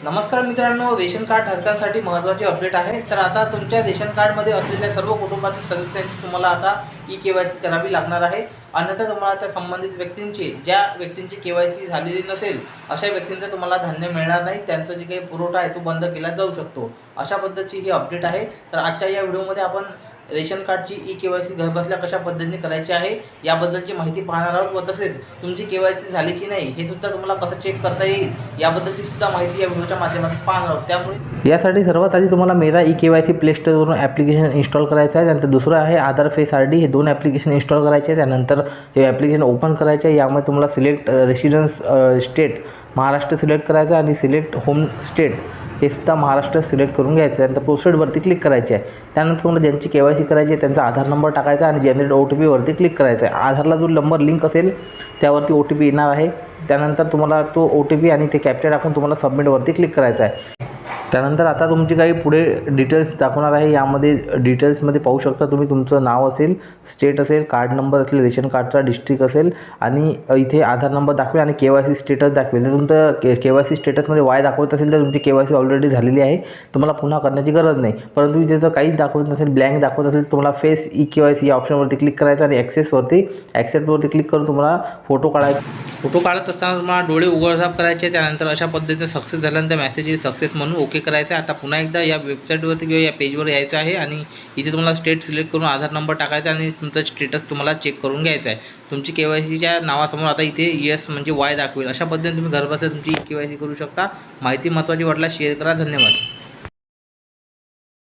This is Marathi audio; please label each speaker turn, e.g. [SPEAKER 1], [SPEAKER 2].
[SPEAKER 1] नमस्कार मित्रांनो, रेशन कार्ड धारकांसाठी महत्त्वाची अपडेट आहे। तर आता तुमच्या रेशन कार्डमध्ये असलेल्या सर्व कुटुंबातील सदस्यांची तुम्हाला आता ई-केवायसी करावी लागणार आहे। अन्यथा तुम्हाला त्या संबंधित व्यक्तींची, ज्या व्यक्तींची केवायसी झालेली नसेल अशा व्यक्तींचा तुम्हाला धान्य मिळणार नाही, त्यांचा जे काही पुरवठा आहे तो बंद केला जाऊ शकतो। अशा पद्धतीची ही अपडेट आहे। तर आजच्या या व्हिडिओमध्ये आपण रेशन कार्डची ई-केवायसी घरबसल्या कशा पद्धतीने करायची आहे याबद्दलची माहिती पाहणार आहोत, व तसेच तुमची केवायसी झाली की नाही हे सुद्धा तुम्हाला कसं चेक करता येईल याबद्दलची सुद्धा माहिती या व्हिडिओच्या माध्यमातून पाहणार आहोत। त्यामुळे
[SPEAKER 2] यासाठी सर्वात आधी तुम्हाला मेरा ई-केवायसी प्ले स्टोरवरून ॲप्लिकेशन इन्स्टॉल करायचं आहे। त्यानंतर दुसरं आहे आधार फेस आर डी, हे दोन ॲप्लिकेशन इन्स्टॉल करायचे आहे। त्यानंतर हे ॲप्लिकेशन ओपन करायचे आहे। यामध्ये तुम्हाला select residence state Maharashtra select करायचं आहे आणि सिलेक्ट होम स्टेट हे सुद्धा महाराष्ट्र सिलेक्ट करून घ्यायचं आहे। त्यानंतर प्रोसीडवरती क्लिक करायचे आहे। त्यानंतर तुम्हाला ज्यांची केवायसी करायची आहे त्यांचा आधार नंबर टाकायचा आणि जनरेट OTP वरती क्लिक करायचं आहे। आधारला जो नंबर लिंक असेल त्यावरती OTP येणार आहे। त्यानंतर तुम्हाला तो OTP आणि ते कॅप्चा टाकून तुम्हाला सबमिटवरती क्लिक करायचं आहे। त्यानंतर आता तुमची काही पुढे डिटेल्स दाखवणार आहे। यामध्ये डिटेल्समध्ये पाहू शकता तुम्ही, तुमचं नाव असेल, स्टेट असेल, कार्ड नंबर असेल, रेशन कार्डचा डिस्ट्रिक्ट असेल आणि इथे आधार नंबर दाखवेल आणि केवायसी स्टेटस दाखवेल। जर तुमचं केवायसी स्टेटसमध्ये वाय दाखवत असेल तर तुमची केवायसी ऑलरेडी झालेली आहे, तुम्हाला पुन्हा करण्याची गरज नाही। परंतु इथे जर काहीच दाखवत नसेल, ब्लँक दाखवत असेल, तुम्हाला फेस ई-केवायसी या ऑप्शनवरती क्लिक करायचं आणि ॲक्सेप्टवरती क्लिक करून तुम्हाला फोटो काढायचा।
[SPEAKER 1] फोटो काढत असताना तुम्हाला डोळे उघडझाप करायचे। त्यानंतर अशा पद्धतीने सक्सेस झाल्यानंतर मेसेज येईल सक्सेस म्हणून ओके करायचं आहे। आता पुन्हा एकदा या वेबसाईटवरती किंवा या पेजवर यायचं आहे आणि इथे तुम्हाला स्टेट सिलेक्ट करून आधार नंबर टाकायचा आणि तुमचं स्टेटस तुम्हाला चेक करून घ्यायचं आहे। तुमची केवायसीच्या नावासमोर आता इथे येस म्हणजे वाय दाखवेल। अशा पद्धतीने तुम्ही घरबसल्या तुमची केवायसी करू शकता। माहिती महत्त्वाची वाटल्यास शेअर करा। धन्यवाद।